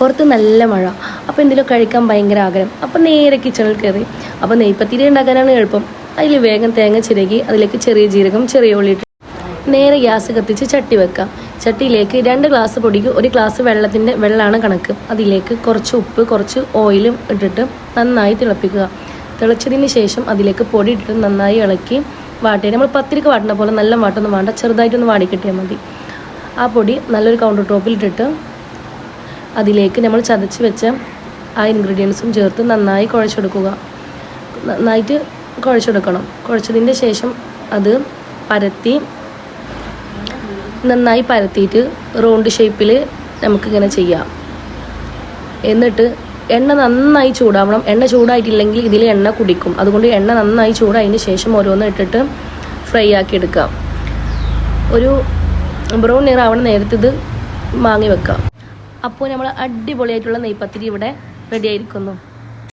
പുറത്ത് നല്ല മഴ. അപ്പോൾ എന്തെങ്കിലും കഴിക്കാൻ ഭയങ്കര ആഗ്രഹം. അപ്പോൾ നേരെ കിച്ചണിൽ കയറി. അപ്പോൾ നെയ്പത്തിരി ഉണ്ടാക്കാനാണ് എളുപ്പം. അതിൽ വേഗം തേങ്ങ ചിരകി അതിലേക്ക് ചെറിയ ജീരകം, ചെറിയ ഉള്ളി ഇട്ട് നേരെ ഗ്യാസ് കത്തിച്ച് ചട്ടി വെക്കാം. ചട്ടിയിലേക്ക് 2 ഗ്ലാസ് പൊടിക്ക് 1 ഗ്ലാസ് വെള്ളമാണ് കണക്ക്. അതിലേക്ക് കുറച്ച് ഉപ്പ്, കുറച്ച് ഓയിലും ഇട്ടിട്ട് നന്നായി തിളപ്പിക്കുക. തിളച്ചതിന് ശേഷം അതിലേക്ക് പൊടി ഇട്ടിട്ട് നന്നായി ഇളക്കി വാട്ടി. നമ്മൾ പത്തിരിക്ക് വാട്ടുന്ന പോലെ നല്ല വാട്ടൊന്നും വേണ്ട, ചെറുതായിട്ടൊന്ന് വാടി കിട്ടിയാൽ മതി. ആ പൊടി നല്ലൊരു കൗണ്ടർ ടോപ്പിൽ ഇട്ടിട്ട് അതിലേക്ക് നമ്മൾ ചതച്ച് വെച്ച ആ ഇൻഗ്രീഡിയൻസും ചേർത്ത് നന്നായി കുഴച്ചെടുക്കുക. നന്നായിട്ട് കുഴച്ചെടുക്കണം. കുഴച്ചതിൻ്റെ ശേഷം അത് നന്നായി പരത്തിയിട്ട് റൗണ്ട് ഷേപ്പിൽ നമുക്കിങ്ങനെ ചെയ്യാം. എന്നിട്ട് എണ്ണ നന്നായി ചൂടാവണം. എണ്ണ ചൂടായിട്ടില്ലെങ്കിൽ ഇതിൽ എണ്ണ കുടിക്കും. അതുകൊണ്ട് എണ്ണ നന്നായി ചൂടായതിന് ശേഷം ഓരോന്ന് ഇട്ടിട്ട് ഫ്രൈ ആക്കി എടുക്കാം. ഒരു ബ്രൗൺ നിറം ആവണ നേരത്ത് ഇത് വാങ്ങി വെക്കാം. അപ്പോൾ നമ്മൾ അടിപൊളിയായിട്ടുള്ള നെയ്പത്തിരി ഇവിടെ റെഡി ആയിരിക്കുന്നു.